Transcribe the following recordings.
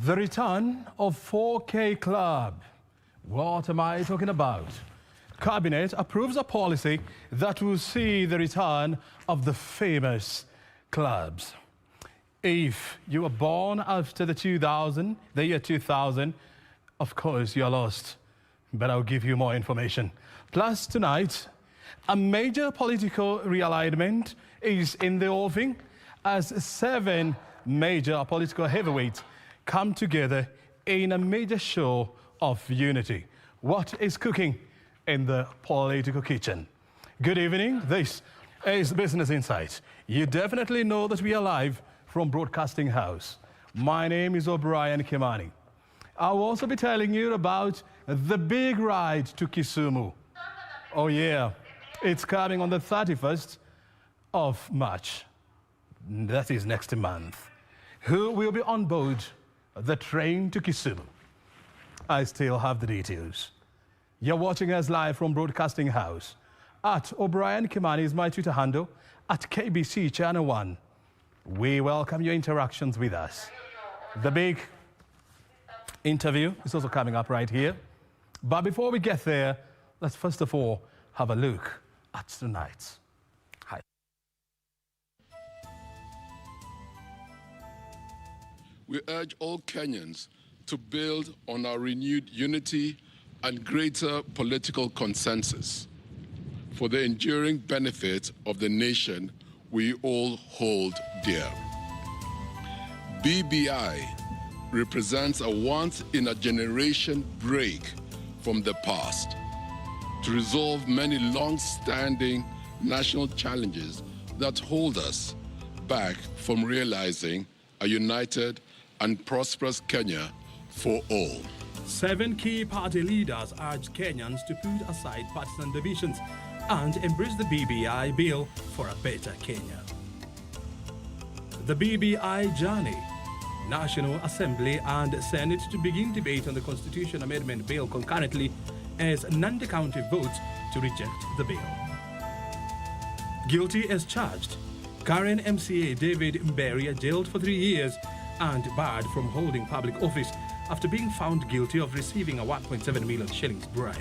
The return of 4K Club. What am I talking about? Cabinet approves a policy that will see the return of the famous clubs. If you were born after the year 2000, of course you're lost. But I'll give you more information. Plus tonight, a major political realignment is in the offing as 7 major political heavyweights come together in a major show of unity. What is cooking in the political kitchen? Good evening. This is Business Insight. You definitely know that we are live from Broadcasting House. My name is O'Brien Kimani. I'll also be telling you about the big ride to Kisumu. Oh yeah, it's coming on the 31st of March. That is next month. Who will be on board the train to Kisumu? I still have the details. You're watching us live from Broadcasting House. At O'Brien Kimani is my Twitter handle, at KBC Channel 1. We welcome your interactions with us. The big interview is also coming up right here. But before we get there, let's first of all have a look at tonight's highlights. We urge all Kenyans to build on our renewed unity and greater political consensus for the enduring benefit of the nation we all hold dear. BBI represents a once-in-a-generation break from the past to resolve many long-standing national challenges that hold us back from realizing a united and prosperous Kenya for all. 7 key party leaders urged Kenyans to put aside partisan divisions and embrace the BBI bill for a better Kenya. The BBI journey. National Assembly and Senate to begin debate on the Constitution Amendment Bill concurrently as non-county votes to reject the bill. Guilty as charged. Current MCA David Mberia jailed for 3 years and barred from holding public office after being found guilty of receiving a 1.7 million shillings bribe.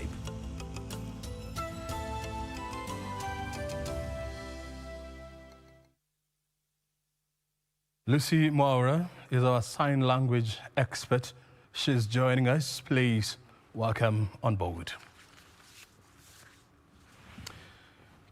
Lucy Moura is our sign language expert. She's joining us. Please welcome on board.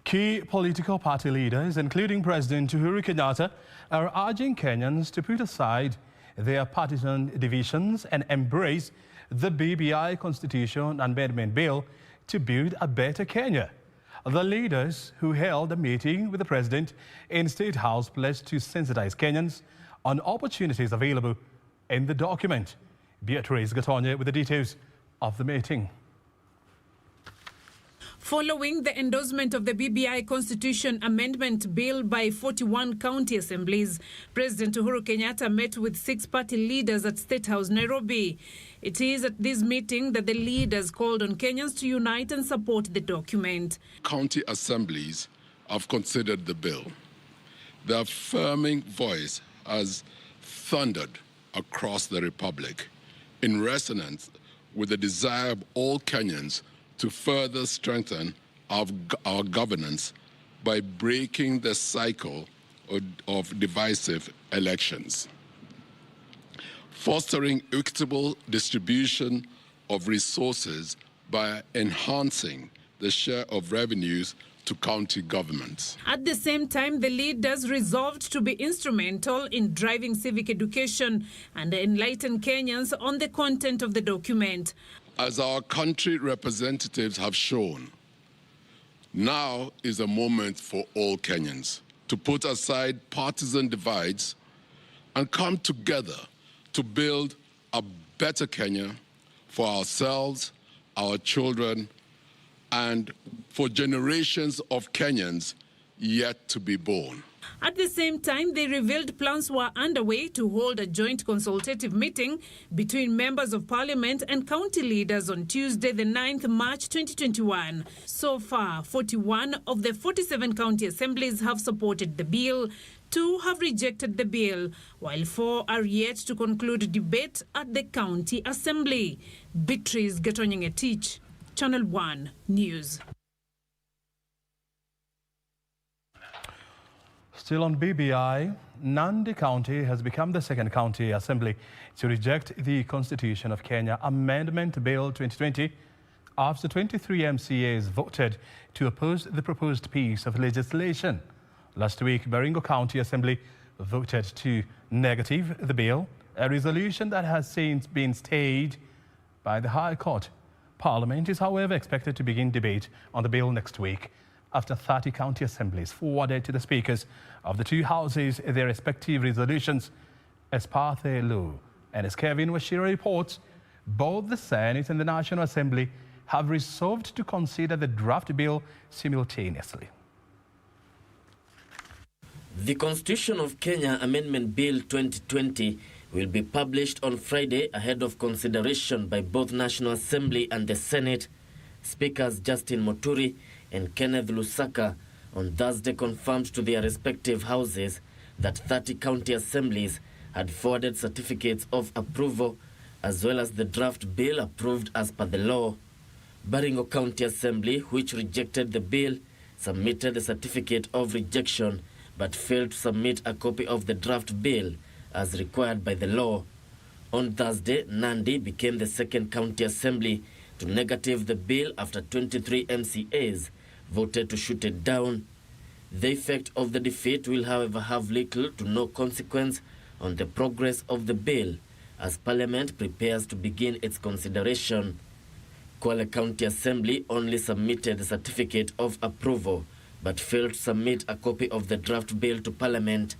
Key political party leaders, including President Uhuru Kenyatta, are urging Kenyans to put aside their partisan divisions and embrace the BBI Constitution Amendment Bill to build a better Kenya. The leaders who held a meeting with the president in State House pledged to sensitize Kenyans on opportunities available in the document. Beatrice Gatonya with the details of the meeting. Following the endorsement of the BBI Constitution Amendment Bill by 41 county assemblies, President Uhuru Kenyatta met with 6 party leaders at State House, Nairobi. It is at this meeting that the leaders called on Kenyans to unite and support the document. County assemblies have considered the bill. Their affirming voice has thundered across the Republic in resonance with the desire of all Kenyans to further strengthen our governance by breaking the cycle of divisive elections, fostering equitable distribution of resources by enhancing the share of revenues to county governments. At the same time, the leaders resolved to be instrumental in driving civic education and enlighten Kenyans on the content of the document. As our country representatives have shown, now is a moment for all Kenyans to put aside partisan divides and come together to build a better Kenya for ourselves, our children, and for generations of Kenyans yet to be born. At the same time, they revealed plans were underway to hold a joint consultative meeting between members of parliament and county leaders on Tuesday, the 9th March 2021. So far, 41 of the 47 county assemblies have supported the bill. 2 have rejected the bill, while 4 are yet to conclude debate at the County Assembly. Beatrice Getonyenge-Tich, Channel 1 News. Still on BBI, Nandi County has become the second county assembly to reject the Constitution of Kenya Amendment Bill 2020 after 23 MCAs voted to oppose the proposed piece of legislation. Last week, Baringo County Assembly voted to negative the bill, a resolution that has since been stayed by the High Court. Parliament is, however, expected to begin debate on the bill next week after 30 county assemblies forwarded to the speakers of the two houses their respective resolutions as parte law. And as Kevin Washira reports, both the Senate and the National Assembly have resolved to consider the draft bill simultaneously. The Constitution of Kenya Amendment Bill 2020 will be published on Friday ahead of consideration by both National Assembly and the Senate. Speakers Justin Muturi and Kenneth Lusaka on Thursday confirmed to their respective houses that 30 county assemblies had forwarded certificates of approval as well as the draft bill approved as per the law. Baringo County Assembly, which rejected the bill, submitted the certificate of rejection but failed to submit a copy of the draft bill as required by the law. On Thursday, Nandi became the second county assembly to negative the bill after 23 MCAs voted to shoot it down. The effect of the defeat will, however, have little to no consequence on the progress of the bill as Parliament prepares to begin its consideration. Kwale County Assembly only submitted the certificate of approval but failed to submit a copy of the draft bill to Parliament.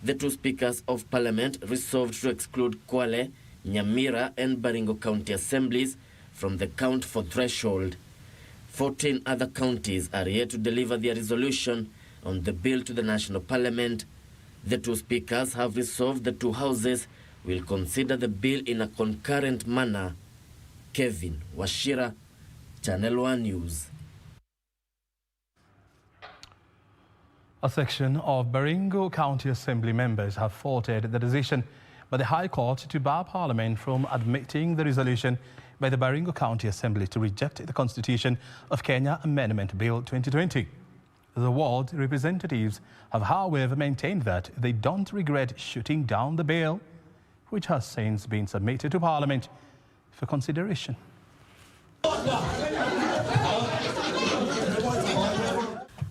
The two speakers of Parliament resolved to exclude Kwale, Nyamira and Baringo County Assemblies from the count for threshold. 14 other counties are yet to deliver their resolution on the bill to the National Parliament. The two speakers have resolved the two houses will consider the bill in a concurrent manner. Kevin Washira, Channel 1 News. A section of Baringo County Assembly members have faulted the decision by the High Court to bar Parliament from admitting the resolution by the Baringo County Assembly to reject the Constitution of Kenya Amendment Bill 2020. The ward representatives have, however, maintained that they don't regret shooting down the bill, which has since been submitted to Parliament for consideration.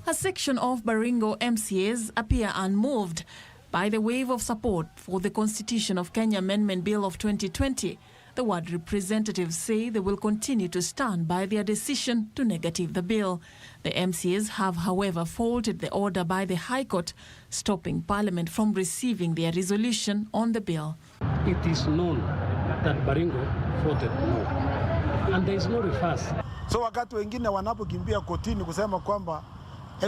A section of Baringo MCAs appear unmoved by the wave of support for the Constitution of Kenya Amendment Bill of 2020. The ward representatives say they will continue to stand by their decision to negative the bill. The MCAs have, however, faulted the order by the High Court, stopping Parliament from receiving their resolution on the bill. It is known that Baringo voted no, and there is no reverse. So wakati wengine wanapokimbia kotini kusema kwamba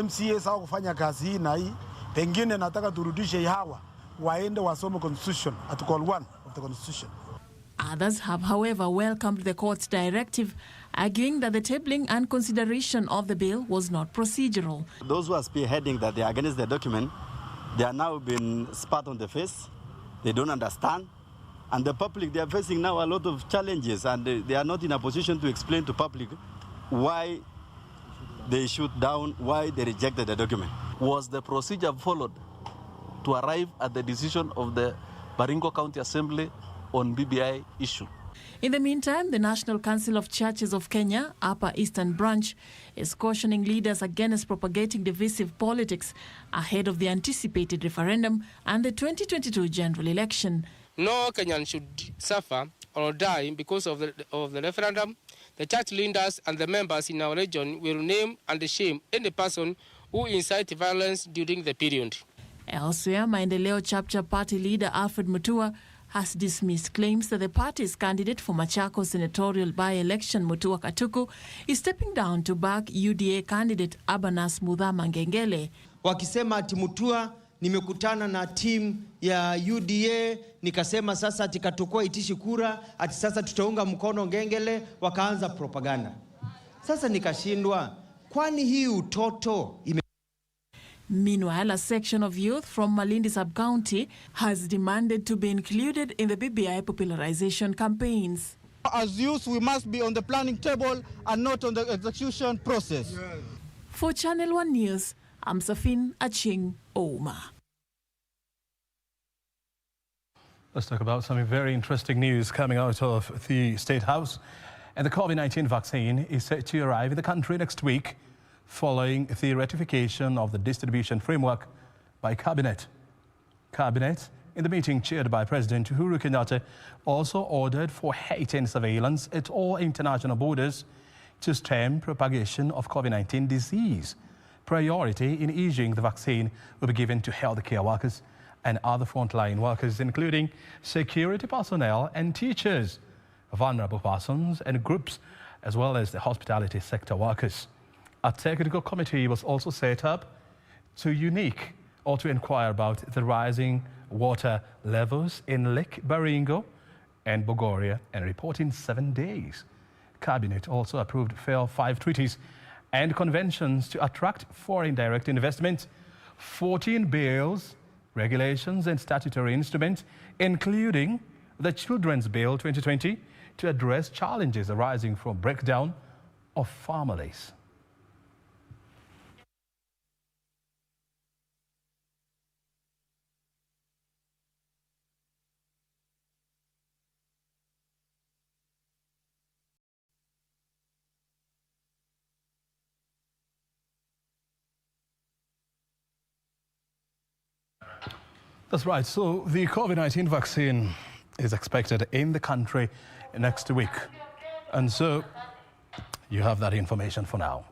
MCAs hao kufanya kazi hii na hii, pengine nataka turudishe hawa waende wasome Constitution, Article 1 of the Constitution. Others have, however, welcomed the court's directive, arguing that the tabling and consideration of the bill was not procedural. Those who are spearheading that they are against the document, they are now being spat on the face. They don't understand. And the public, they are facing now a lot of challenges, and they are not in a position to explain to public why they shoot down, why they rejected the document. Was the procedure followed to arrive at the decision of the Baringo County Assembly on BBI issue? In the meantime, the National Council of Churches of Kenya, Upper Eastern Branch, is cautioning leaders against propagating divisive politics ahead of the anticipated referendum and the 2022 general election. No Kenyan should suffer or die because of the referendum. The church leaders and the members in our region will name and shame any person who incites violence during the period. Elsewhere, Maendeleo Chapter Party leader Alfred Mutua has dismissed claims that the party's candidate for Machakos senatorial by-election, Mutua Katuku, is stepping down to back UDA candidate Abanas Muthama Ngengele. Wakisema ati Mutua, nimekutana na timu ya UDA, nikasema sasa ati Katuku itishi kura, ati sasa tutaunga mkono Ngengele, wakaanza propaganda. Sasa nikashindwa, kwani hii utoto Meanwhile, a section of youth from Malindi sub-county has demanded to be included in the BBI popularization campaigns. As youth, we must be on the planning table and not on the execution process. Yes. For Channel 1 News, I'm Safin Aching Oma. Let's talk about some very interesting news coming out of the State House. And the COVID-19 vaccine is set to arrive in the country next week following the ratification of the distribution framework by Cabinet. Cabinet, in the meeting chaired by President Uhuru Kenyatta, also ordered for heightened surveillance at all international borders to stem propagation of COVID-19 disease. Priority in issuing the vaccine will be given to healthcare workers and other frontline workers, including security personnel and teachers, vulnerable persons and groups, as well as the hospitality sector workers. A technical committee was also set up to inquire about the rising water levels in Lake Baringo and Bogoria and report in 7 days. Cabinet also approved 5 treaties and conventions to attract foreign direct investment, 14 bills, regulations and statutory instruments, including the Children's Bill 2020 to address challenges arising from breakdown of families. That's right. So the COVID-19 vaccine is expected in the country next week. And so you have that information for now.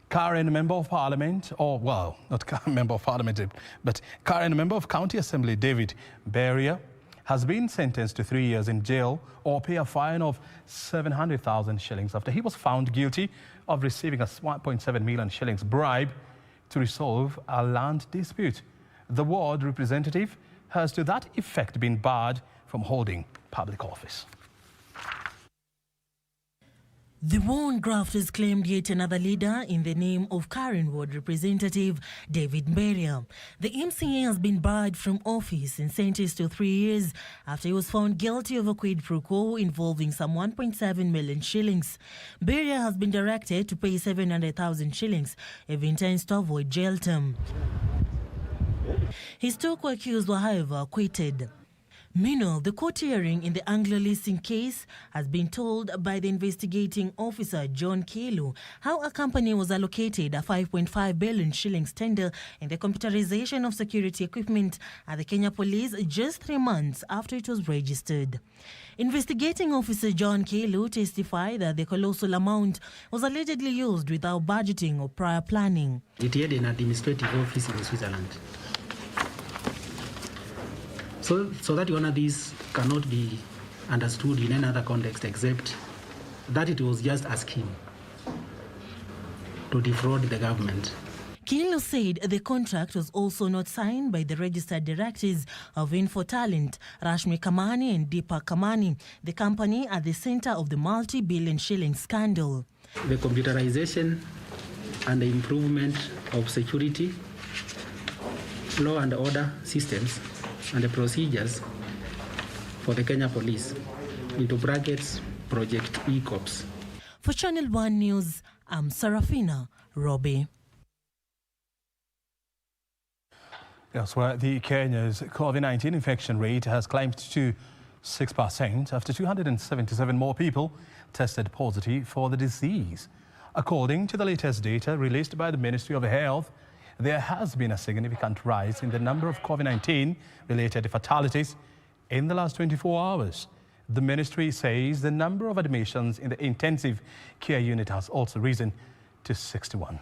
Current Member of Parliament, or well, not current Member of Parliament, but current Member of County Assembly David Beria has been sentenced to 3 years in jail or pay a fine of 700,000 shillings after he was found guilty of receiving a 1.7 million shillings bribe to resolve a land dispute. The ward representative has to that effect been barred from holding public office. The Warren grafters claimed yet another leader in the name of Karen Ward Representative David Beria. The MCA has been barred from office and sentenced to 3 years after he was found guilty of a quid pro quo involving some 1.7 million shillings. Beria has been directed to pay 700,000 shillings if he intends to avoid jail term. His 2 co-accused were, however, acquitted. Meanwhile, the court hearing in the Anglo leasing case has been told by the investigating officer John Kilu how a company was allocated a 5.5 billion shillings tender in the computerization of security equipment at the Kenya Police just 3 months after it was registered. Investigating officer John Kilu testified that the colossal amount was allegedly used without budgeting or prior planning. It had an administrative office in Switzerland. So that one of these cannot be understood in any other context except that it was just a scheme to defraud the government. Kilu said the contract was also not signed by the registered directors of Info Talent, Rashmi Kamani and Deepak Kamani, the company at the center of the multi-billion shilling scandal. The computerization and the improvement of security, law and order systems, and the procedures for the Kenya Police, into brackets, Project ECOPS. For Channel 1 News, I'm Sarafina Robbie. Elsewhere, the Kenya's COVID-19 infection rate has climbed to 6% after 277 more people tested positive for the disease. According to the latest data released by the Ministry of Health, there has been a significant rise in the number of COVID-19 related fatalities in the last 24 hours. The ministry says the number of admissions in the intensive care unit has also risen to 61.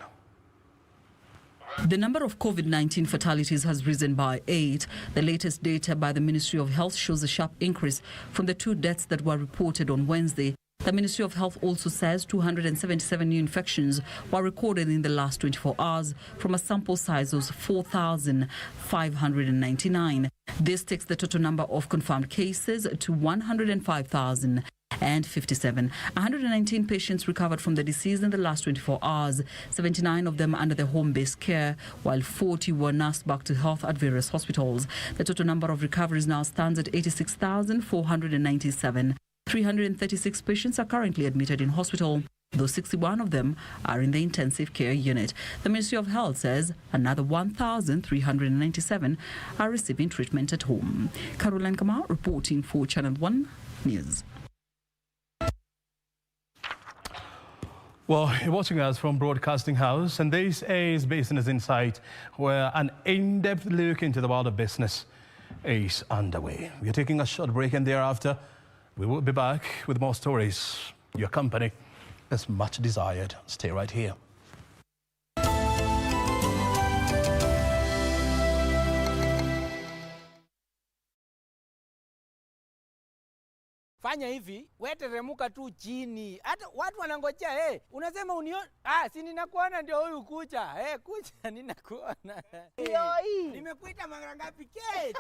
The number of COVID-19 fatalities has risen by 8. The latest data by the Ministry of Health shows a sharp increase from the 2 deaths that were reported on Wednesday. The Ministry of Health also says 277 new infections were recorded in the last 24 hours from a sample size of 4,599. This takes the total number of confirmed cases to 105,000. and 57. 119 patients recovered from the disease in the last 24 hours, 79 of them under the home-based care, while 40 were nursed back to health at various hospitals. The total number of recoveries now stands at 86,497. 336 patients are currently admitted in hospital, though 61 of them are in the intensive care unit. The Ministry of Health says another 1,397 are receiving treatment at home. Caroline Kamau reporting for Channel 1 News. Well, you're watching us from Broadcasting House, and this is Business Insight, where an in-depth look into the world of business is underway. We're taking a short break, and thereafter, we will be back with more stories. Your company is much desired. Stay right here. Fanya hivi, wewe teremuka tu chini. Hata watu wanangojea, unasema unione. Si ninakuona ndio huyu kucha. Kucha ninakuona. Yoi. Nimekuita mara ngapi Kate?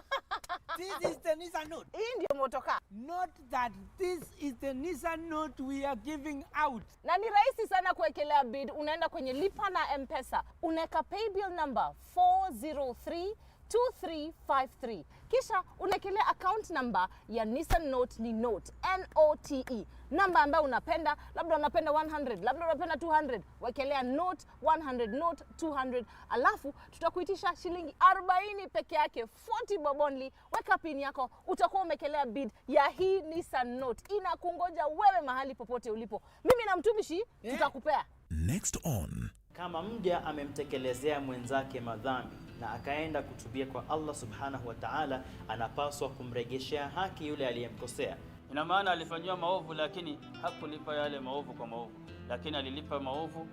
This is the Nissan Note. Hii ndio motoka. Not that this is the Nissan Note we are giving out. Na ni rahisi sana kuwekelea bid. Unaenda kwenye lipa na M-Pesa. Unaweka paybill number 4032353. Kisha unakelea account number ya Nissan Note ni Note, N-O-T-E. Namba ambayo unapenda, labda unapenda 100, labda unapenda 200. Wekelea Note 100, Note 200. Alafu tutakuitisha shilingi 40 peke yake, 40 bob only. Weka pin yako, utakuwa umekelea bid ya hii Nissan Note. Inakungoja wewe mahali popote ulipo. Mimi na mtumishi tutakupea. Next on. Kama mja amemtekelezea mwenzake madhambi na akaenda kutubia kwa Allah subhanahu wa ta'ala, anapaswa kumregeshea haki yule aliyemkosea. Ina maana alifanywa maovu lakini hakulipa yale maovu kwa maovu, lakini alilipa maovu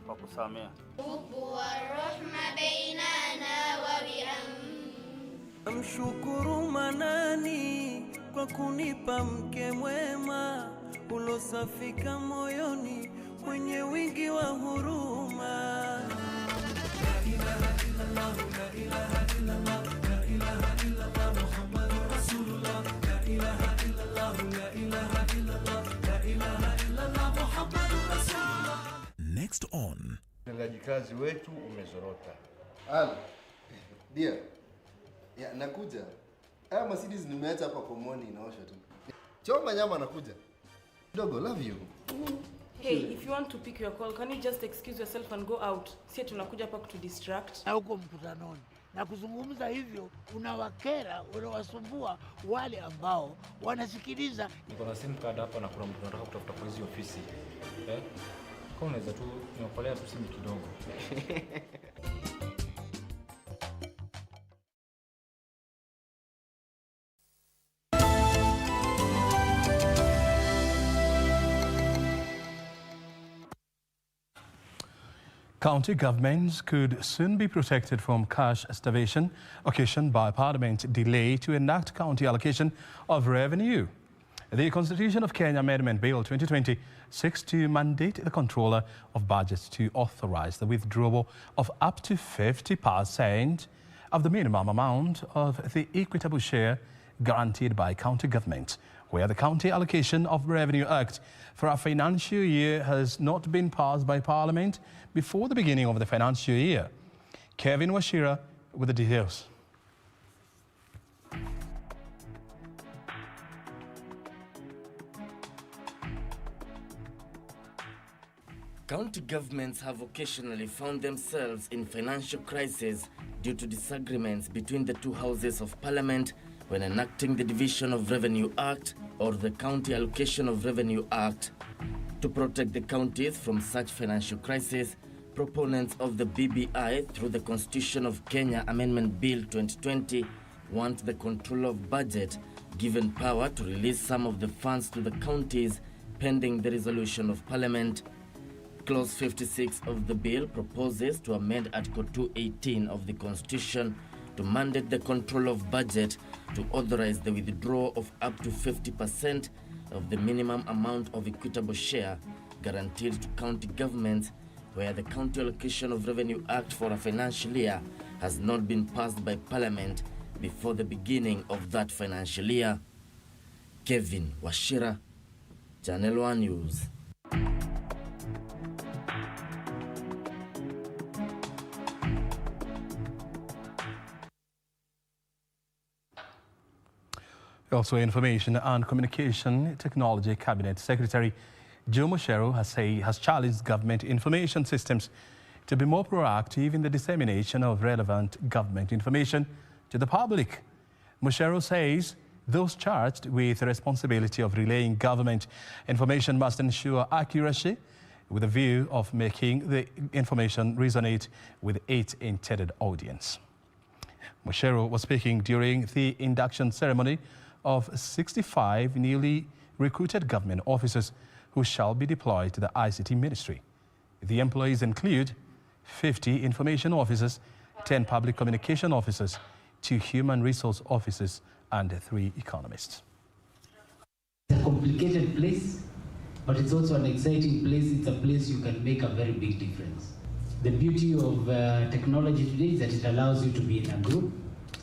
kwa kusamea. Mshukuru Manani kwa kunipa mke mwema ulosafika moyoni mwenye wingi wa huruma. La ilaha illallah, la ilaha illallah, la ilaha illallah, Muhammadur Rasulullah. La ilaha illallah, la ilaha illallah, la ilaha illallah, Muhammadur Rasulullah. Next on. Utendaji kazi wetu umezorota. Dia. Ya nakuja. Mercedes nimeacha hapa kwa Moni inaosha tu. Choma nyama nakuja. Dogo, love you. Hey, if you want to pick your call, can you just excuse yourself and go out? Si tunakuja hapa kutudistract. Na huko mkutanoni. Na kuzungumza hivyo, unawakera, unawasumbua wale ambao wanasikiliza. Niko na SIM card hapa na kuna mtu anataka kutafuta kwa hizo ofisi. Kwa unaweza tu niokolea tu simu kidogo. County governments could soon be protected from cash starvation occasioned by Parliament's delay to enact county allocation of revenue. The Constitution of Kenya Amendment Bill 2020 seeks to mandate the Controller of Budgets to authorize the withdrawal of up to 50% of the minimum amount of the equitable share guaranteed by county government, where the County Allocation of Revenue Act for a financial year has not been passed by Parliament before the beginning of the financial year. Kevin Washira with the details. County governments have occasionally found themselves in financial crisis due to disagreements between the two houses of Parliament when enacting the Division of Revenue Act or the County Allocation of Revenue Act. To protect the counties from such financial crisis, proponents of the BBI through the Constitution of Kenya Amendment Bill 2020 want the Controller of Budget given power to release some of the funds to the counties pending the resolution of Parliament. Clause 56 of the bill proposes to amend Article 218 of the Constitution to mandate the Controller of Budget to authorize the withdrawal of up to 50% of the minimum amount of equitable share guaranteed to county governments where the County Allocation of Revenue Act for a financial year has not been passed by Parliament before the beginning of that financial year. Kevin Washira, Channel 1 News. Also, Information and Communication Technology Cabinet Secretary Joe Mucheru has challenged government information systems to be more proactive in the dissemination of relevant government information to the public. Mucheru says those charged with the responsibility of relaying government information must ensure accuracy with a view of making the information resonate with its intended audience. Mucheru was speaking during the induction ceremony of 65 newly recruited government officers who shall be deployed to the ICT ministry. The employees include 50 information officers, 10 public communication officers, 2 human resource officers, and 3 economists. It's a complicated place, but it's also an exciting place. It's a place you can make a very big difference. The beauty of technology today is that it allows you to be in a group,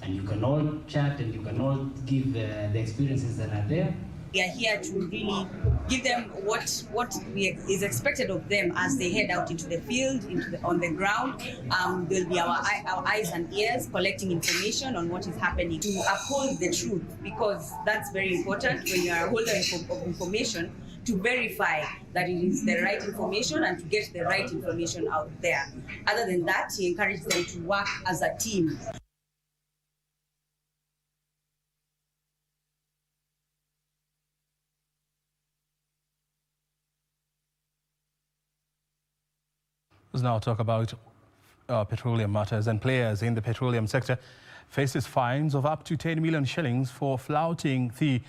and you can all chat and you can all give the experiences that are there. We are here to really give them what is expected of them as they head out into the field, on the ground. There'll be our eyes and ears collecting information on what is happening to uphold the truth, because that's very important when you are a holder of information, to verify that it is the right information and to get the right information out there. Other than that, he encourages them to work as a team. Let's now talk about petroleum matters. And players in the petroleum sector faces fines of up to 10 million shillings for flouting the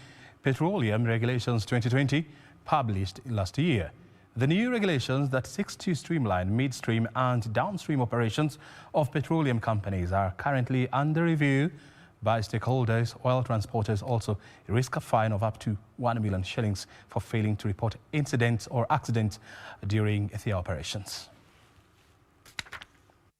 Petroleum Regulations 2020 published last year. The new regulations that seeks to streamline midstream and downstream operations of petroleum companies are currently under review by stakeholders. Oil transporters also risk a fine of up to 1 million shillings for failing to report incidents or accidents during their operations.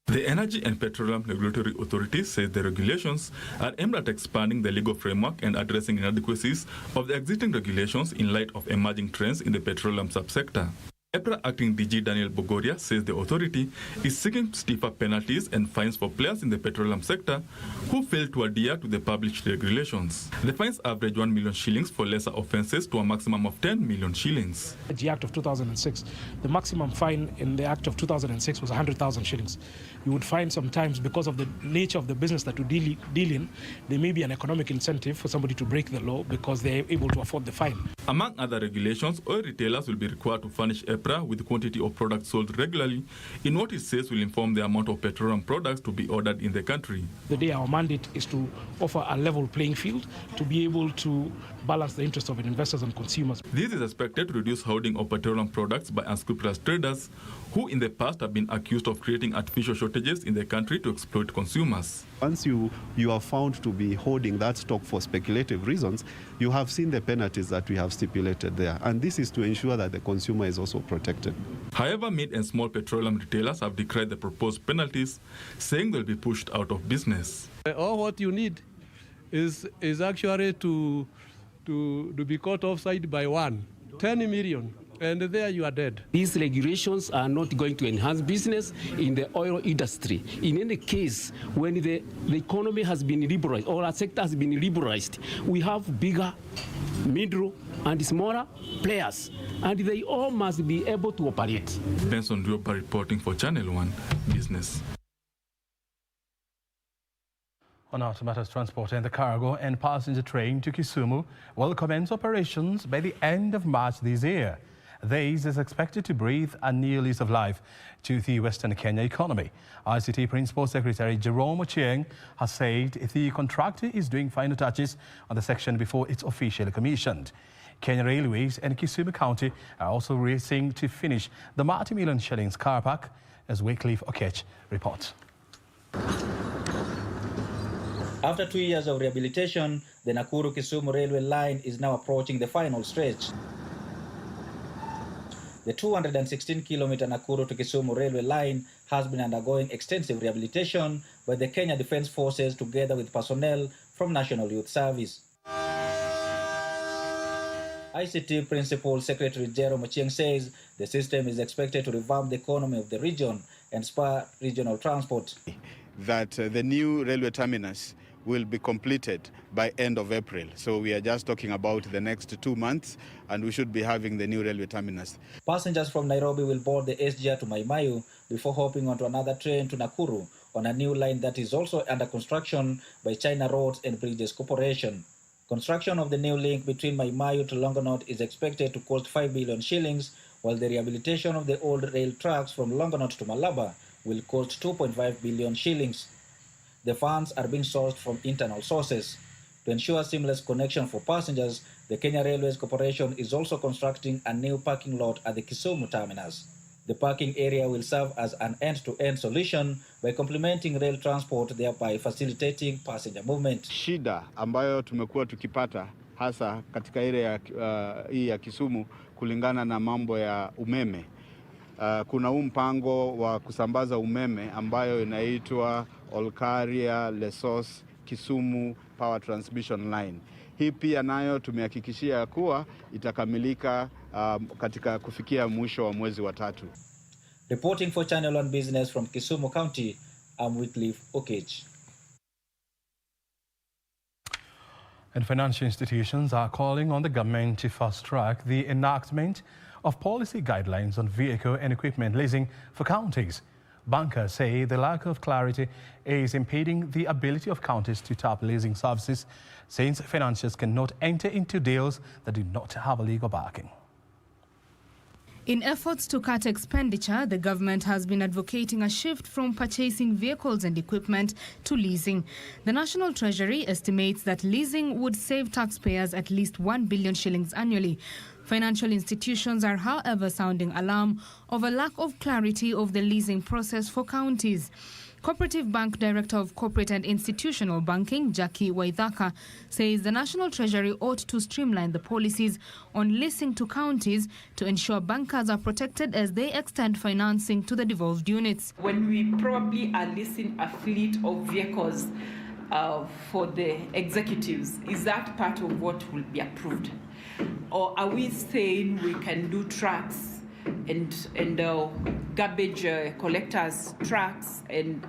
The Energy and Petroleum Regulatory Authority says the regulations are aimed at expanding the legal framework and addressing inadequacies of the existing regulations in light of emerging trends in the petroleum subsector. EPRA Acting DG Daniel Bogoria says the authority is seeking stiffer penalties and fines for players in the petroleum sector who fail to adhere to the published regulations. The fines average 1 million shillings for lesser offences to a maximum of 10 million shillings. The Act of 2006, the maximum fine in the Act of 2006 was 100,000 shillings. You would find sometimes, because of the nature of the business that you deal in, there may be an economic incentive for somebody to break the law because they're able to afford the fine. Among other regulations, oil retailers will be required to furnish EPRA with the quantity of products sold regularly in what it says will inform the amount of petroleum products to be ordered in the country. Today our mandate is to offer a level playing field to be able to balance the interests of investors and consumers. This is expected to reduce hoarding of petroleum products by unscrupulous traders who in the past have been accused of creating artificial shortages in the country to exploit consumers. Once you are found to be holding that stock for speculative reasons, you have seen the penalties that we have stipulated there. And this is to ensure that the consumer is also protected. However, mid and small petroleum retailers have decried the proposed penalties, saying they'll be pushed out of business. All what you need is actually to be caught offside by 10 million. And there you are dead. These regulations are not going to enhance business in the oil industry. In any case, when the economy has been liberalized, or our sector has been liberalized, we have bigger, middle, and smaller players, and they all must be able to operate. Benson Rioba reporting for Channel 1 Business. On our matters, transport and the cargo and passenger train to Kisumu will commence operations by the end of March this year. This is expected to breathe a new lease of life to the Western Kenya economy. ICT Principal Secretary Jerome Ochieng has said the contractor is doing final touches on the section before it's officially commissioned. Kenya Railways and Kisumu County are also racing to finish the multi-million shillings car park, as Wycliffe Okech reports. After 2 years of rehabilitation, the Nakuru-Kisumu railway line is now approaching the final stretch. The 216-kilometer Nakuru to Kisumu railway line has been undergoing extensive rehabilitation by the Kenya Defence Forces together with personnel from National Youth Service. ICT Principal Secretary Jerome Ochieng says the system is expected to revamp the economy of the region and spur regional transport. That the new railway terminus will be completed by end of April. So we are just talking about the next 2 months, and we should be having the new railway terminus. Passengers from Nairobi will board the SGR to Maimayu before hopping onto another train to Nakuru on a new line that is also under construction by China Roads and Bridges Corporation. Construction of the new link between Maimayu to Longonot is expected to cost 5 billion shillings, while the rehabilitation of the old rail tracks from Longonot to Malaba will cost 2.5 billion shillings. The funds are being sourced from internal sources. To ensure seamless connection for passengers, the Kenya Railways Corporation is also constructing a new parking lot at the Kisumu terminus. The parking area will serve as an end-to-end solution by complementing rail transport, thereby facilitating passenger movement. Shida ambayo tumekuwa tukipata hasa katika area hii ya Kisumu kulingana na mambo ya umeme. Kuna mpango wa kusambaza umeme ambayo inaitwa Olkaria Lesos Kisumu Power Transmission Line. Hii pia nayo tumehakikishia kuwa itakamilika katika kufikia mwisho wa mwezi wa 3. Reporting for Channel 1 Business from Kisumu County, I'm Wycliffe Okech. And financial institutions are calling on the government to fast-track the enactment of policy guidelines on vehicle and equipment leasing for counties. Bankers say the lack of clarity is impeding the ability of counties to tap leasing services, since financiers cannot enter into deals that do not have a legal backing. In efforts to cut expenditure, the government has been advocating a shift from purchasing vehicles and equipment to leasing. The National Treasury estimates that leasing would save taxpayers at least 1 billion shillings annually. Financial institutions are, however, sounding alarm of a lack of clarity of the leasing process for counties. Cooperative Bank Director of Corporate and Institutional Banking, Jackie Waithaka, says the National Treasury ought to streamline the policies on leasing to counties to ensure bankers are protected as they extend financing to the devolved units. When we probably are leasing a fleet of vehicles for the executives, is that part of what will be approved? Or are we saying we can do trucks and garbage collectors, trucks, and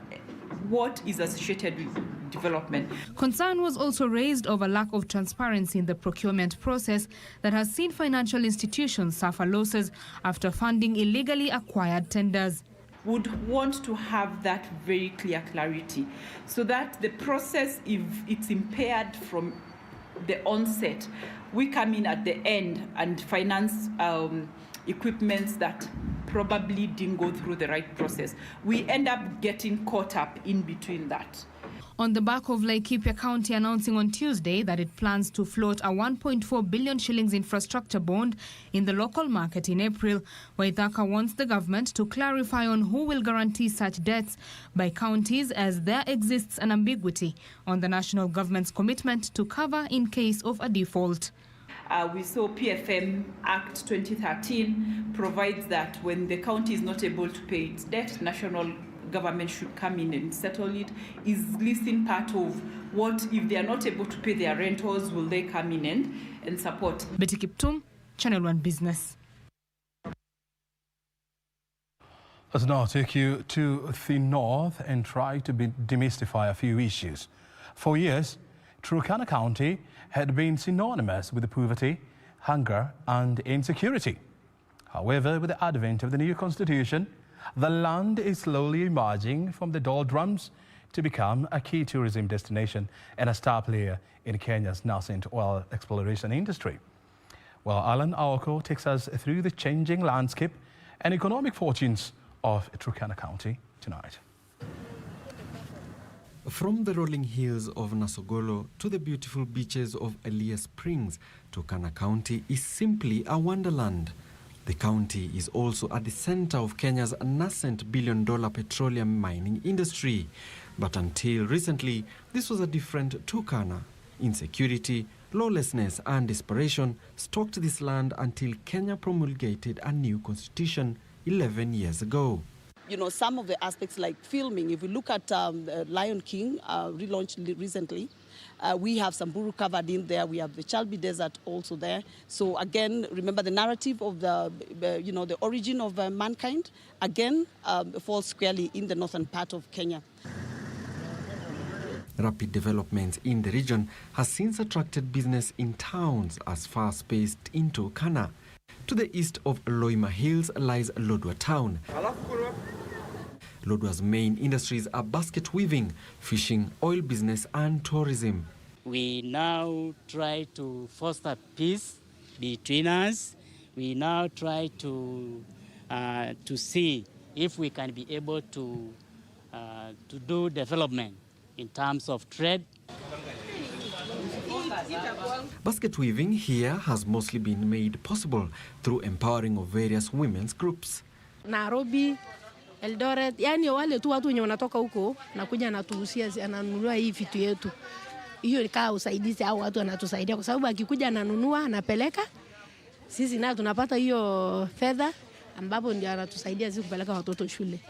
what is associated with development? Concern was also raised over lack of transparency in the procurement process that has seen financial institutions suffer losses after funding illegally acquired tenders. Would want to have that very clear clarity so that the process, if it's impaired from the onset, we come in at the end and finance equipments that probably didn't go through the right process. We end up getting caught up in between that. On the back of Laikipia County announcing on Tuesday that it plans to float a 1.4 billion shillings infrastructure bond in the local market in April, Waithaka wants the government to clarify on who will guarantee such debts by counties, as there exists an ambiguity on the national government's commitment to cover in case of a default. We saw PFM Act 2013 provides that when the county is not able to pay its debt, national government should come in and settle it. Is leasing part of what, if they are not able to pay their rentals, will they come in and support? Betty Kiptum, Channel 1 Business. Let's now take you to the north and try to demystify a few issues. For years, Turkana County had been synonymous with poverty, hunger and insecurity. However, with the advent of the new constitution, the land is slowly emerging from the doldrums to become a key tourism destination and a star player in Kenya's nascent oil exploration industry. Well, Alan Aoko takes us through the changing landscape and economic fortunes of Turkana County tonight. From the rolling hills of Nasogolo to the beautiful beaches of Elia Springs, Turkana County is simply a wonderland. The county is also at the center of Kenya's nascent billion-dollar petroleum mining industry. But until recently, this was a different Turkana. Insecurity, lawlessness and desperation stalked this land until Kenya promulgated a new constitution 11 years ago. some of the aspects like filming. If we look at Lion King, relaunched recently, we have Samburu covered in there. We have the Chalbi Desert also there. So again, remember the narrative of the origin of mankind, again, falls squarely in the northern part of Kenya. Rapid developments in the region has since attracted business in towns as far spaced into Kana. To the east of Loima Hills lies Lodwar town. Lodwar's main industries are basket weaving, fishing, oil business and tourism. We now try to foster peace between us. We now try to see if we can be able to do development in terms of trade. Basket weaving here has mostly been made possible through empowering of various women's groups. Nairobi, Eldoret, yani wale tu watu wenye wanatoka huko na kuja natuhusia ananunua hii vitu yetu. Hiyo ni kama usaidizi au watu wanatusaidia kwa sababu akikuja ananunua anapeleka. Sisi na tunapata hiyo fedha ambapo ndio anatusaidia sisi kupeleka watoto shule.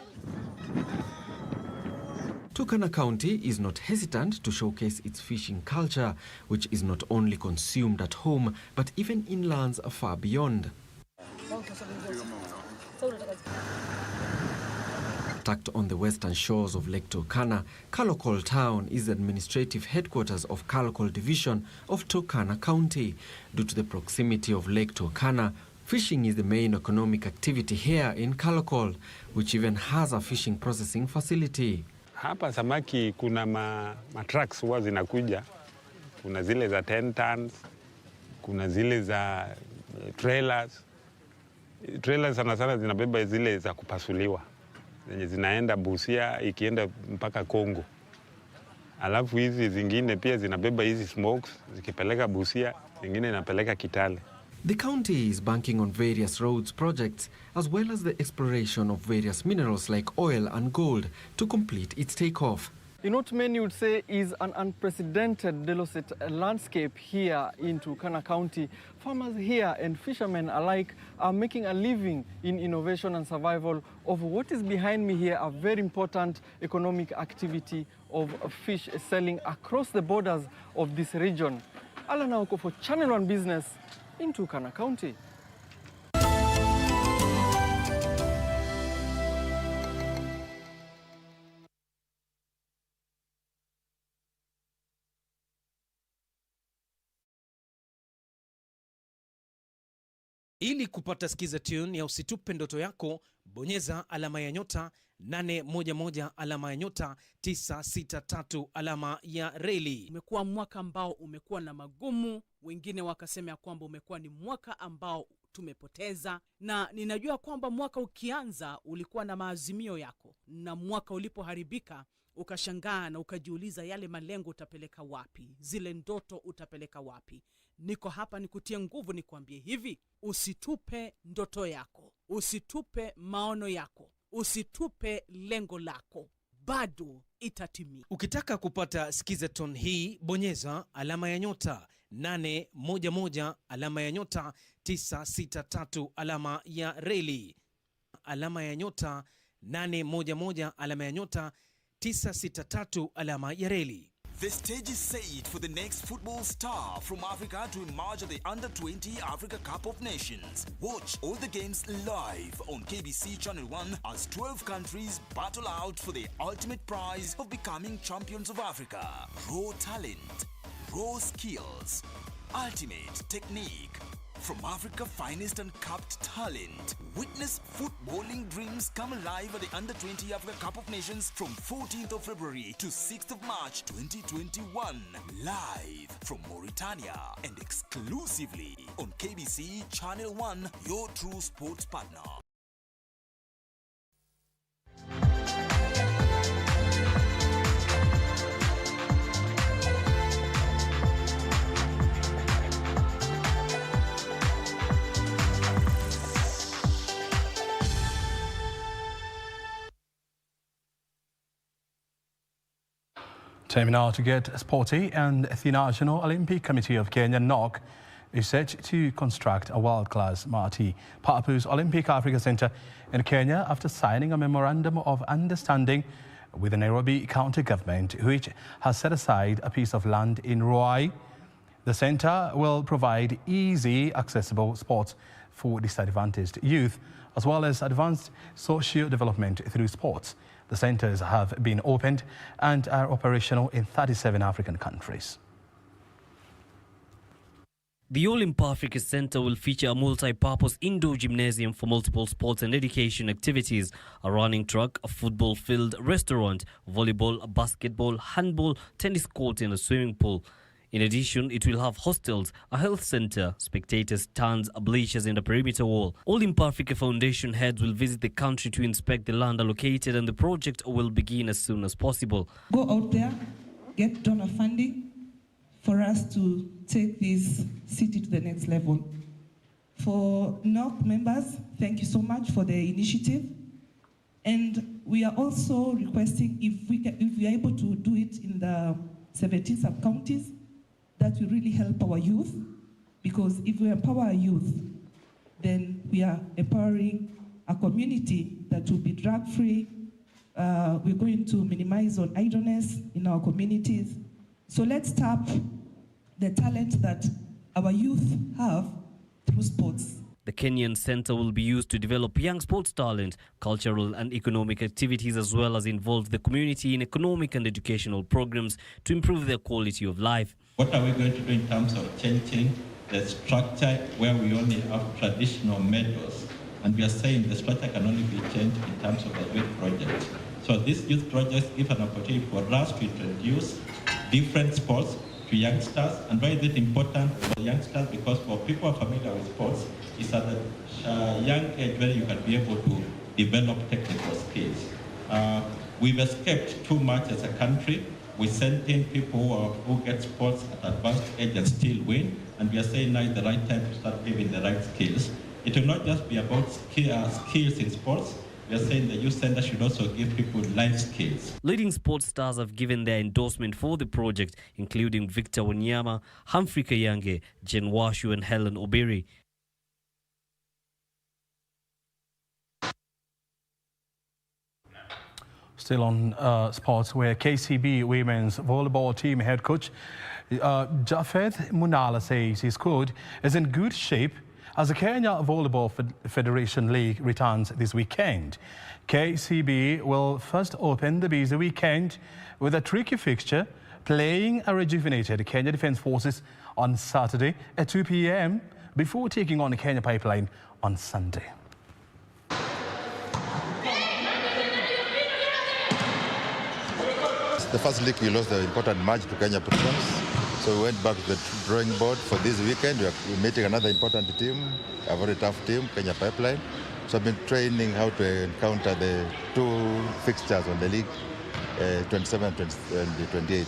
Turkana County is not hesitant to showcase its fishing culture, which is not only consumed at home, but even in lands far beyond. Tucked on the western shores of Lake Turkana, Kalokol town is the administrative headquarters of Kalokol division of Turkana County. Due to the proximity of Lake Turkana, fishing is the main economic activity here in Kalokol, which even has a fishing processing facility. Hapa samaki kuna trucks huwa zinakuja. Kuna zile za 10 tons, kuna zile za trailers. Trailers sana sana zinabeba zile za kupasuliwa. Zenye zinaenda Busia ikienda mpaka Kongo. Alafu hizi zingine pia zinabeba hizi smokes zikipeleka Busia, zingine inapeleka Kitale. The county is banking on various roads projects as well as the exploration of various minerals like oil and gold to complete its takeoff. In what many would say is an unprecedented desolate landscape here in Turkana County, farmers here and fishermen alike are making a living in innovation and survival of what is behind me here, a very important economic activity of fish selling across the borders of this region. Alan Naoko for Channel 1 Business in Turkana County. Ili kupata skiza tune ya usitupe ndoto yako, bonyeza alama ya nyota 811 alama ya nyota 963 alama ya reli. Umekuwa mwaka ambao umekuwa na magumu, wengine wakasema kwamba umekuwa ni mwaka ambao tumepoteza, na ninajua kwamba mwaka ukianza ulikuwa na maazimio yako, na mwaka ulipoharibika ukashangaa na ukajiuliza yale malengo utapeleka wapi, zile ndoto utapeleka wapi. Niko hapa nikutie nguvu, nikwambie hivi: usitupe ndoto yako, usitupe maono yako, usitupe lengo lako, bado itatimia. Ukitaka kupata skizaton hii, bonyeza alama ya nyota 811 alama ya nyota 963 alama ya reli. Alama ya nyota 811 alama ya nyota 963 alama ya reli. The stage is set for the next football star from Africa to emerge at the Under-20 Africa Cup of Nations. Watch all the games live on KBC Channel 1 as 12 countries battle out for the ultimate prize of becoming champions of Africa. Raw talent, raw skills, ultimate technique. From Africa's finest and capped talent, witness footballing dreams come alive at the Under-20 Africa Cup of Nations from 14th of February to 6th of March 2021. Live from Mauritania and exclusively on KBC Channel 1, your true sports partner. Time now to get sporty, and the National Olympic Committee of Kenya, NOC, is set to construct a world-class multi-purpose Olympic Africa Centre in Kenya after signing a memorandum of understanding with the Nairobi County Government, which has set aside a piece of land in Ruai. The centre will provide easy, accessible sports for disadvantaged youth, as well as advanced socio-development through sports. The centres have been opened and are operational in 37 African countries. The All Africa Centre will feature a multi-purpose indoor gymnasium for multiple sports and education activities, a running track, a football field, restaurant, volleyball, basketball, handball, tennis court and a swimming pool. In addition, it will have hostels, a health centre, spectators stands, bleachers and a perimeter wall. All Africa Foundation heads will visit the country to inspect the land allocated, and the project will begin as soon as possible. Go out there, get donor funding for us to take this city to the next level. For NOC members, thank you so much for the initiative. And we are also requesting if we are able to do it in the 17 sub-counties, that will really help our youth, because if we empower our youth, then we are empowering a community that will be drug-free. We're going to minimize on idleness in our communities. So let's tap the talent that our youth have through sports. The Kenyan Centre will be used to develop young sports talent, cultural and economic activities, as well as involve the community in economic and educational programs to improve their quality of life. What are we going to do in terms of changing the structure where we only have traditional medals? And we are saying the structure can only be changed in terms of the youth project. So these youth projects give an opportunity for us to introduce different sports to youngsters. And why is it important for youngsters? Because for people who are familiar with sports, it's at a young age where you can be able to develop technical skills. We've escaped too much as a country. We send in people who get sports at advanced age and still win. And we are saying now is the right time to start giving the right skills. It will not just be about skills in sports. We are saying the youth center should also give people life skills. Leading sports stars have given their endorsement for the project, including Victor Wanyama, Humphrey Kayange, Jen Washu and Helen Obiri. Still on sports, where KCB women's volleyball team head coach Jafeth Munala says his squad is in good shape as the Kenya Volleyball Federation League returns this weekend. KCB will first open the busy weekend with a tricky fixture, playing a rejuvenated Kenya Defence Forces on Saturday at 2 p.m. before taking on the Kenya Pipeline on Sunday. The first league we lost the important match to Kenya Prisons, so we went back to the drawing board for this weekend. We're meeting another important team, a very tough team, Kenya Pipeline. So I've been training how to encounter the two fixtures on the league, 27th and 28th.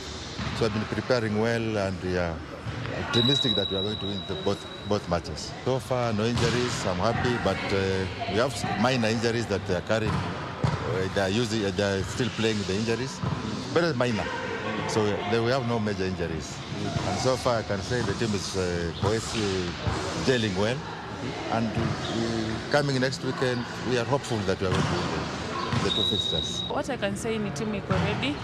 So I've been preparing well, and we are optimistic that we are going to win both matches. So far, no injuries. I'm happy, but we have minor injuries that they are carrying. They're still playing the injuries, but it's minor. So we have no major injuries. And so far, I can say the team is gelling well. And coming next weekend, we are hopeful that we are going to win the two fixtures. What I can say ni timu iko ready,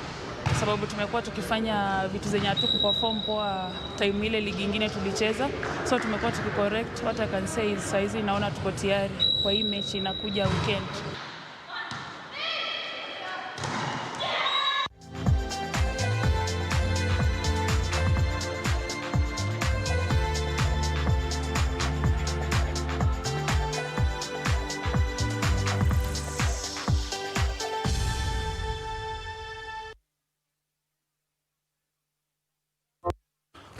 sababu tumekuwa tukifanya vitu zenye hatukuperform poa time ile ligi nyingine tulicheza, so tumekuwa tukicorrect. What I can say is saizi naona tuko tayari kwa hii mechi inakuja weekend.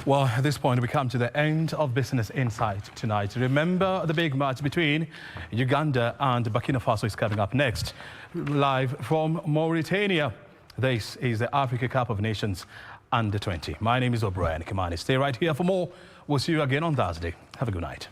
Well, at this point, we come to the end of Business Insight tonight. Remember, the big match between Uganda and Burkina Faso is coming up next. Live from Mauritania, this is the Africa Cup of Nations Under-20. My name is O'Brien Kimani. Stay right here for more. We'll see you again on Thursday. Have a good night.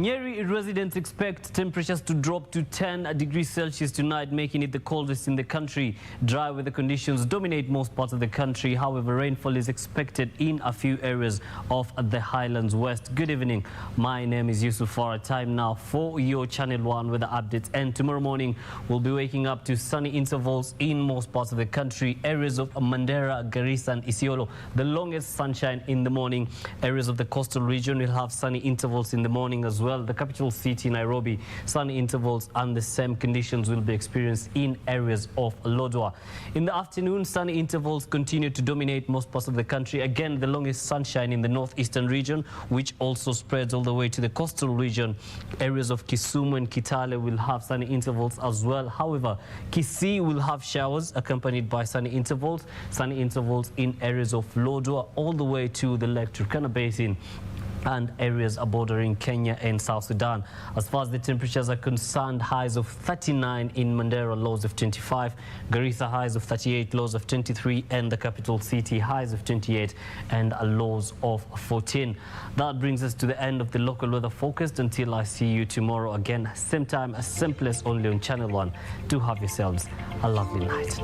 Nyeri residents expect temperatures to drop to 10 degrees Celsius tonight, making it the coldest in the country. Dry weather conditions dominate most parts of the country. However, rainfall is expected in a few areas of the Highlands West. Good evening. My name is Yusuf Farah. Time now for your Channel 1 weather updates. And tomorrow morning, we'll be waking up to sunny intervals in most parts of the country. Areas of Mandera, Garissa and Isiolo, the longest sunshine in the morning. Areas of the coastal region will have sunny intervals in the morning as well. The capital city, Nairobi, sunny intervals and the same conditions will be experienced in areas of Lodwar. In the afternoon, sunny intervals continue to dominate most parts of the country. Again, the longest sunshine in the northeastern region, which also spreads all the way to the coastal region. Areas of Kisumu and Kitale will have sunny intervals as well. However, Kisii will have showers accompanied by sunny intervals in areas of Lodwar all the way to the Lake Turkana Basin and areas bordering Kenya and South Sudan. As far as the temperatures are concerned, highs of 39 in Mandera, lows of 25, Garissa highs of 38, lows of 23, and the capital city highs of 28 and lows of 14. That brings us to the end of the local weather forecast. Until I see you tomorrow again, same time, same place, only on Channel 1. Do have yourselves a lovely night.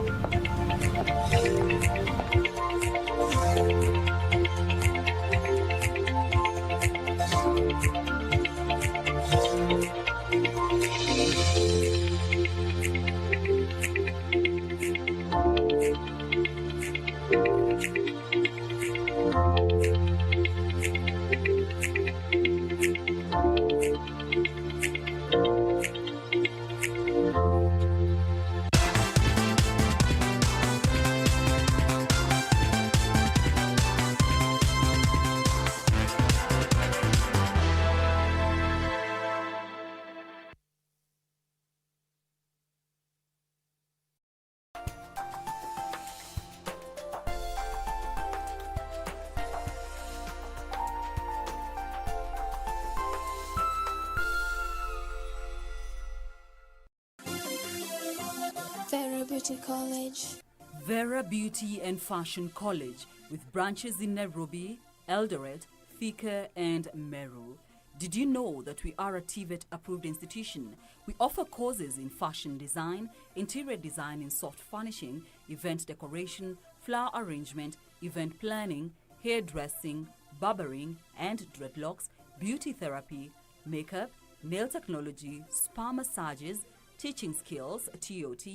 Vera Beauty College. Vera Beauty and Fashion College, with branches in Nairobi, Eldoret, Thika and Meru. Did you know that we are a TVET approved institution? We offer courses in fashion design, interior design in soft furnishing, event decoration, flower arrangement, event planning, hairdressing, barbering and dreadlocks, beauty therapy, makeup, nail technology, spa massages, teaching skills, TOT,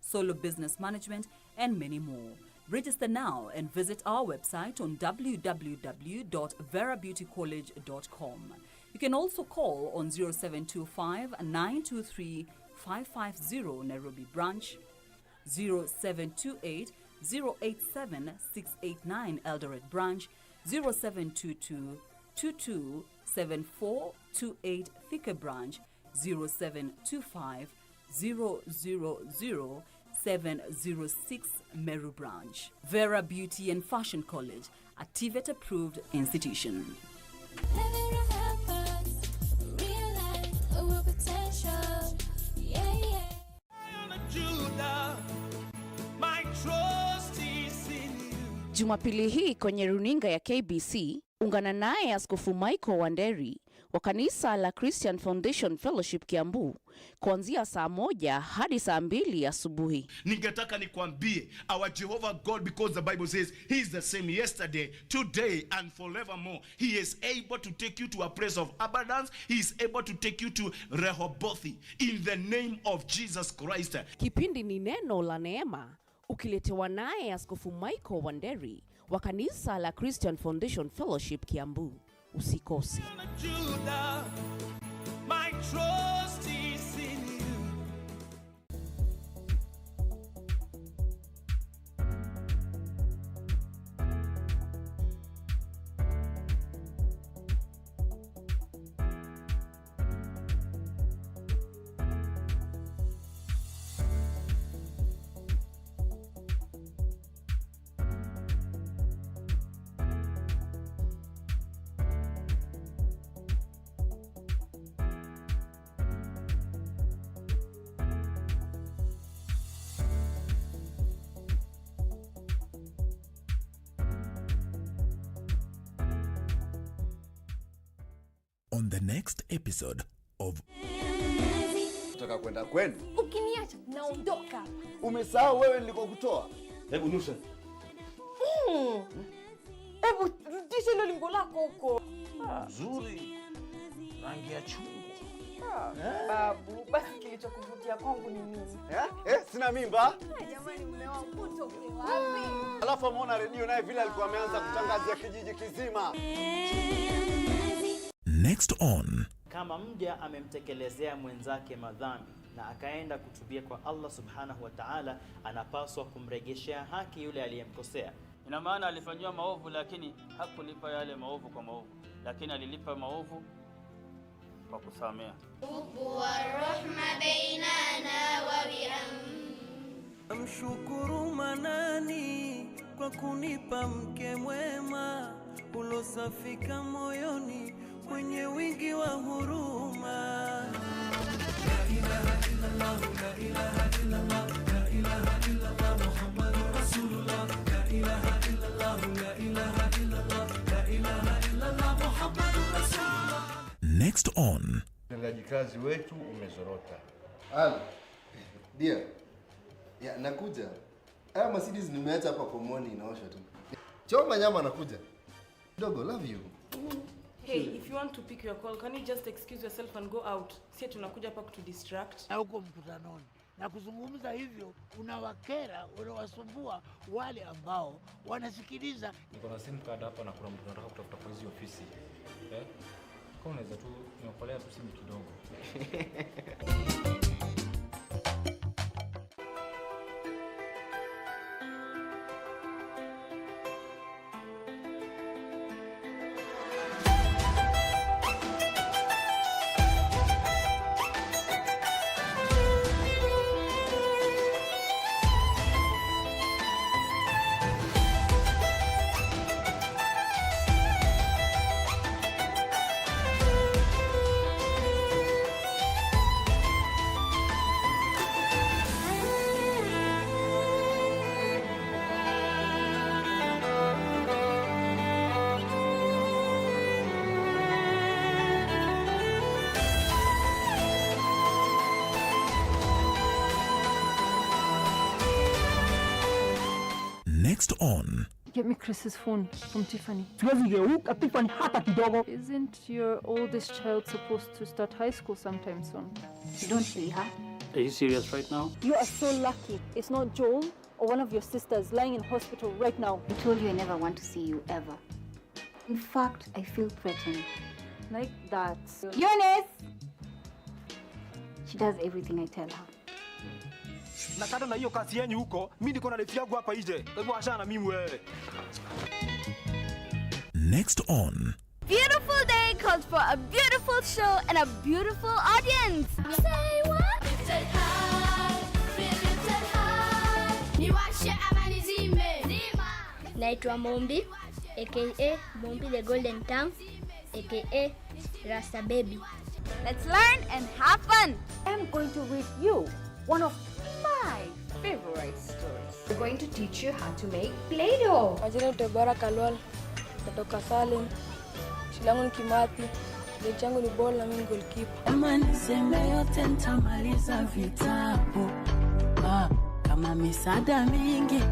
solo business management, and many more. Register now and visit our website on www.verabeautycollege.com. You can also call on 0725 923 550 Nairobi branch, 0728 087 689 Eldoret branch, 0722 22 7428 Thika branch, 0725 000 706 Meru branch. Vera Beauty and Fashion College, a TVET approved institution. Jumapili hii kwenye runinga ya KBC, ungana naye Askofu Michael Wanderi wa kanisa la Christian Foundation Fellowship Kiambu kuanzia saa 1 hadi saa 2 asubuhi. Ningetaka nikwambie, our Jehovah God, because the Bible says he is the same yesterday, today and forevermore. He is able to take you to a place of abundance. He is able to take you to Rehoboth in the name of Jesus Christ. Kipindi ni neno la neema, ukiletewa naye Askofu Michael Wanderi wa kanisa la Christian Foundation Fellowship Kiambu. Usikose. My trust is in you. on the next episode of Nataka kwenda kwenu. Ukiniacha naondoka. Umesahau wewe nilikokutoa? Hebu nusha. Hebu rudisha hilo lingo lako huko. Nzuri. Rangi ya chungwa. Babu, basi kilichokuvutia kwangu ni nini? Sina mimba. Jamani, mume wangu utoke wapi? Alafu ameona redio naye vile alikuwa ameanza kutangazia kijiji kizima. Next on. Kama mja amemtekelezea mwenzake madhambi na akaenda kutubia kwa Allah subhanahu wa ta'ala, anapaswa kumregeshea haki yule aliyemkosea. Ina maana alifanywa maovu lakini hakulipa yale maovu kwa maovu, lakini alilipa maovu kwa kusamea. Mshukuru Manani kwa kunipa mke mwema ulosafika moyoni mwenye wingi wa huruma. La ilaha illallah, la ilaha illallah, la ilaha illallah, Muhammadur Rasulullah. La ilaha illallah, la ilaha illallah, la ilaha illallah, Muhammadur Rasulullah. Next on. Utendaji kazi wetu umezorota. Dia. Ya nakuja. Haya Mercedes nimeacha hapa kwa Moni inaosha tu. Choma nyama nakuja. Dogo, love you. Hey, if you want to pick your call, can you just excuse yourself and go out? Si tunakuja hapa kutudistract. Na huko mkutanoni. Na kuzungumza hivyo unawakera, unawasumbua wale ambao wanasikiliza. Niko na SIM card hapa na kuna mtu anataka kutafuta kwa hizo ofisi. Kwa unaweza tu niokolea tu simu kidogo. Next on. Get me Chris's phone from Tiffany. Isn't your oldest child supposed to start high school sometime soon? Don't see her. Are you serious right now? You are so lucky. It's not Joel or one of your sisters lying in hospital right now. I told you I never want to see you ever. In fact, I feel threatened. Like that. Eunice! She does everything I tell her. Na kando na hiyo kazi yenu huko, mimi niko na life yangu hapa nje. Kwa hivyo achana na mimi wewe. Next on. Beautiful day calls for a beautiful show and a beautiful audience. Say what? Lifted high, lifted high. Niwashe ama nizime. Naitwa Mombi, aka Mombi the Golden Tongue, aka Rasta Baby. Let's learn and have fun. I'm going to read you one of my favorite stories. We're going to teach you how to make Play-Doh. Majina ni Bara Kalwal, natoka Salim. Shilangu ni Kimathi. Mechi yangu ni ball na mimi goalkeeper. Kama niseme yote nitamaliza vitabu. Kama misaada mingi.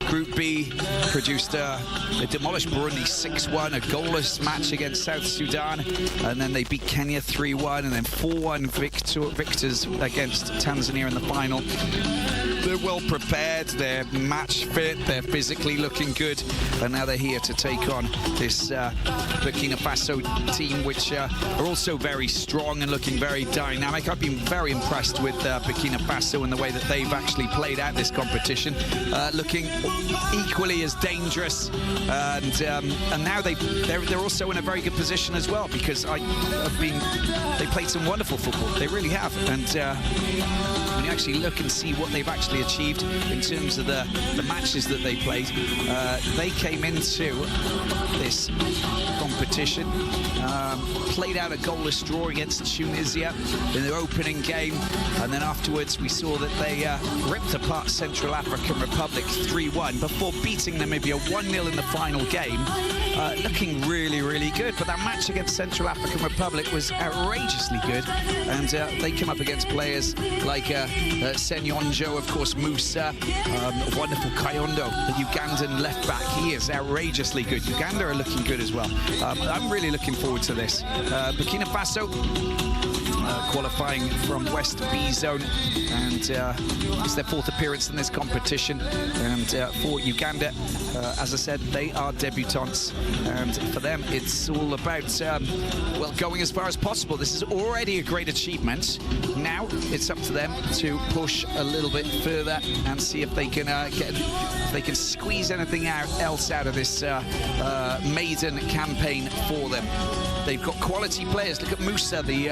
Group B produced they demolished Burundi 6-1, a goalless match against South Sudan, and then they beat Kenya 3-1, and then 4-1 victors against Tanzania in the final. They're well prepared, they're match fit, they're physically looking good, and now they're here to take on this Burkina Faso team, which are also very strong and looking very dynamic. I've been very impressed with Burkina Faso and the way that they've actually played out this competition, looking equally as dangerous, and now they're also in a very good position as well, because they played some wonderful football, they really have, and when you actually look and see what they've actually actually achieved in terms of the matches that they played. They came into this competition, played out a goalless draw against Tunisia in their opening game, and then afterwards we saw that they ripped apart Central African Republic 3-1 before beating Namibia 1-0 in the final game, looking really, really good. But that match against Central African Republic was outrageously good, and they came up against players like Senyonjo, of course, Musa, wonderful Kayondo, the Ugandan left back. He is outrageously good. Uganda are looking good as well. I'm really looking forward to this. Burkina Faso qualifying from West B Zone, and it's their 4th appearance in this competition. And for Uganda, as I said, they are debutantes, and for them it's all about well, going as far as possible. This is already a great achievement. Now it's up to them to push a little bit further and see if they can squeeze anything else out of this maiden campaign for them. They've got quality players. Look at Musa, the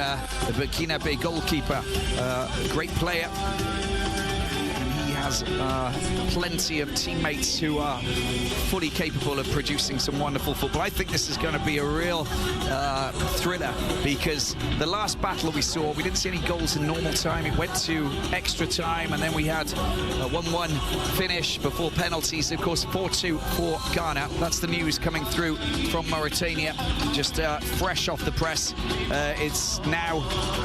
Burkinabe goalkeeper, great player. He has plenty of teammates who are fully capable of producing some wonderful football. I think this is going to be a real thriller, because the last battle we saw, we didn't see any goals in normal time. It went to extra time, and then we had a 1-1 finish before penalties. Of course, 4-2 for Ghana. That's the news coming through from Mauritania, just fresh off the press. It's now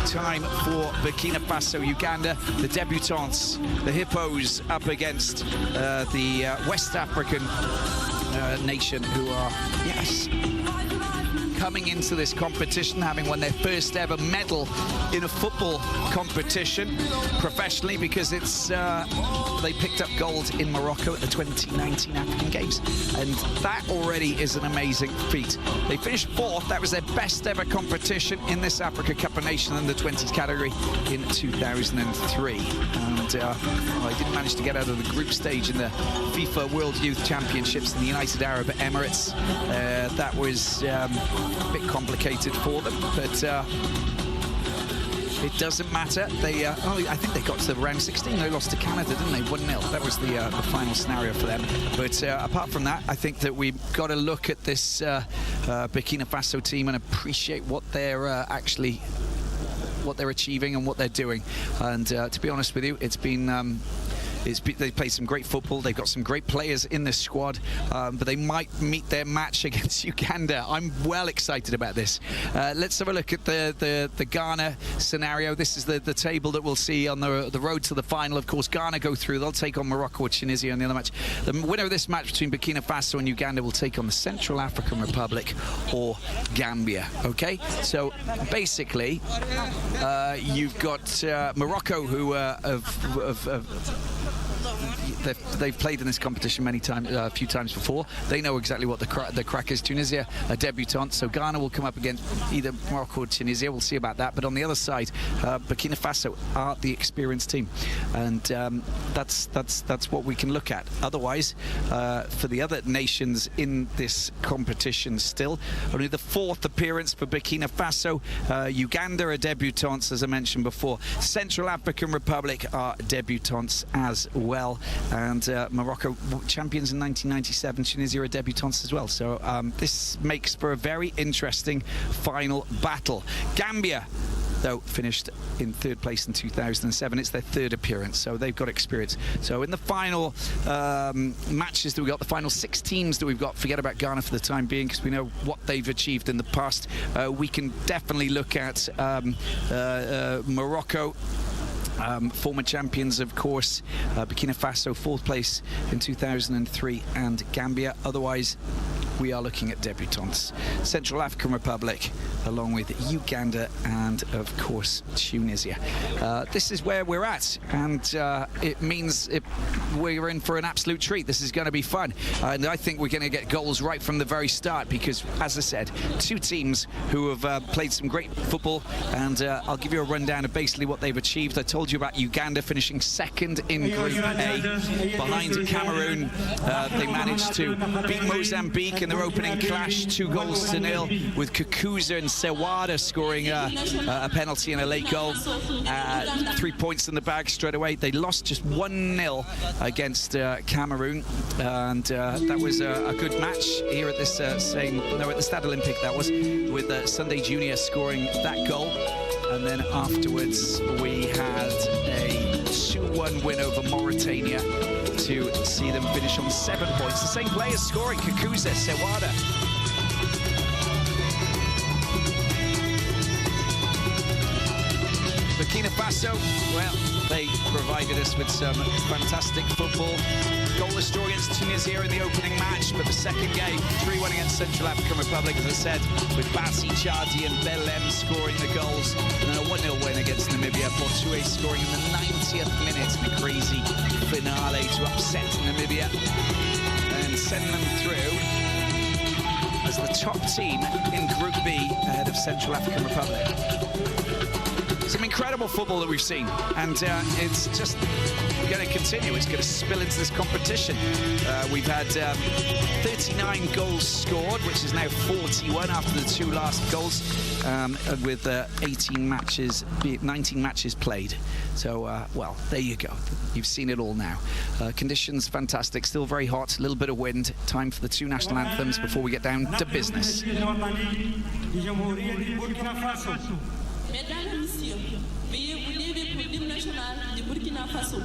time for Burkina Faso, Uganda, the debutants, the Hippos, up against the West African nation, who are, yes, coming into this competition having won their first ever medal in a football competition professionally, because it's they picked up gold in Morocco at the 2019 African Games, and that already is an amazing feat. They finished 4th. That was their best ever competition in this Africa Cup of Nations in the 20s category in 2003, and they didn't manage to get out of the group stage in the FIFA World Youth Championships in the United Arab Emirates. That was a bit complicated for them, but it doesn't matter. They, I think they got to the round 16. They lost to Canada, didn't they? 1-0. That was the final scenario for them. But apart from that, I think that we've got to look at this Burkina Faso team and appreciate what they're what they're achieving and what they're doing. And to be honest with you, it's been they played some great football. They've got some great players in this squad, but they might meet their match against Uganda. I'm well excited about this. Let's have a look at the Ghana scenario. This is the table that we'll see on the road to the final. Of course, Ghana go through. They'll take on Morocco or Tunisia in the other match. The winner of this match between Burkina Faso and Uganda will take on the Central African Republic or Gambia. Okay, so basically you've got Morocco, who they've played in this competition many times, a few times before. They know exactly what the crack is. Tunisia, a debutant, so Ghana will come up against either Morocco or Tunisia. We'll see about that. But on the other side, Burkina Faso are the experienced team, and that's what we can look at. Otherwise, for the other nations in this competition, still only the 4th appearance for Burkina Faso. Uganda are debutants, as I mentioned before. Central African Republic are debutants as well, and Morocco champions in 1997. Tunisia are debutants as well. So this makes for a very interesting final battle. Gambia, though, finished in 3rd place in 2007. It's their 3rd appearance, so they've got experience. So in the final matches that we've got, the final 6 teams that we've got, forget about Ghana for the time being, because we know what they've achieved in the past. We can definitely look at Morocco, former champions, of course, Burkina Faso, 4th place in 2003, and Gambia. Otherwise, we are looking at debutants. Central African Republic, along with Uganda and, of course, Tunisia. This is where we're at, and it means we're in for an absolute treat. This is going to be fun, and I think we're going to get goals right from the very start, because, as I said, 2 teams who have played some great football, and I'll give you a rundown of basically what they've achieved. I told you about Uganda finishing 2nd in Group A, behind Cameroon. They managed to beat Mozambique in their opening clash, 2-0 with Kakuza and Sewada scoring a penalty and a late goal. 3 points in the bag straight away. They lost just 1-0 against Cameroon, and that was a good match here at this at the Stade Olympique, that was, with Sunday Junior scoring that goal. And then afterwards we had a 2-1 win over Mauritania to see them finish on 7 points. The same players scoring, Kakuza, Sewada. Burkina Faso, well, they provided us with some fantastic football. Goalless draw against Tunisia in the opening match, but the second game, 3-1 against Central African Republic, as I said, with Bassi, Chadi and Belem scoring the goals, and then a 1-0 win against Namibia. Portuguese scoring in the 90th minute in a crazy finale to upset Namibia and send them through as the top team in Group B ahead of Central African Republic. Some incredible football that we've seen, and it's just going to continue. It's going to spill into this competition. We've had 39 goals scored, which is now 41 after the 2 last goals, with 19 matches played. So, well, there you go. You've seen it all now. Conditions fantastic, still very hot, a little bit of wind. Time for the 2 national anthems before we get down to business. Mesdames et messieurs, veuillez vous lever pour l'hymne national du Burkina Faso.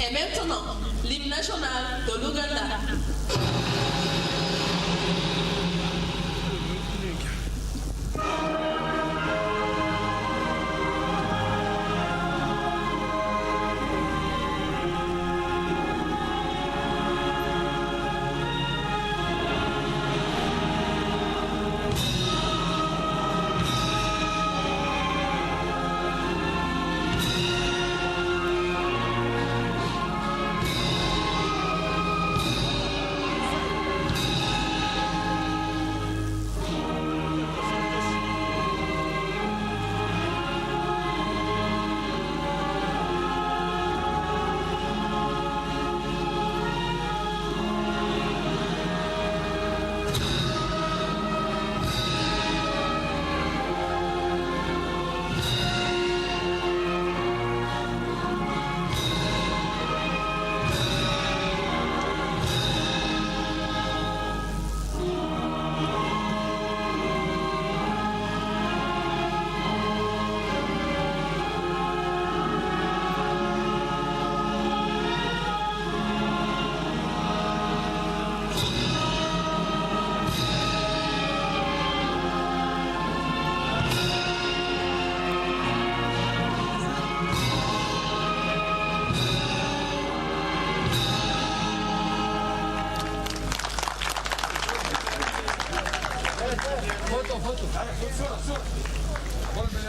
Et maintenant, l'hymne national de l'Ouganda.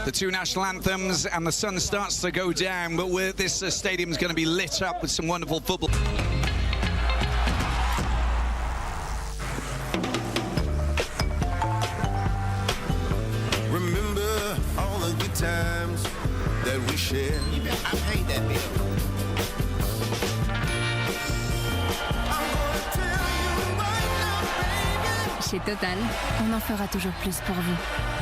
The two national anthems, and the sun starts to go down, but this stadium is going to be lit up with some wonderful football. Remember all the good times that we shared. I paid that bill. Chez Total, on en fera toujours plus pour vous.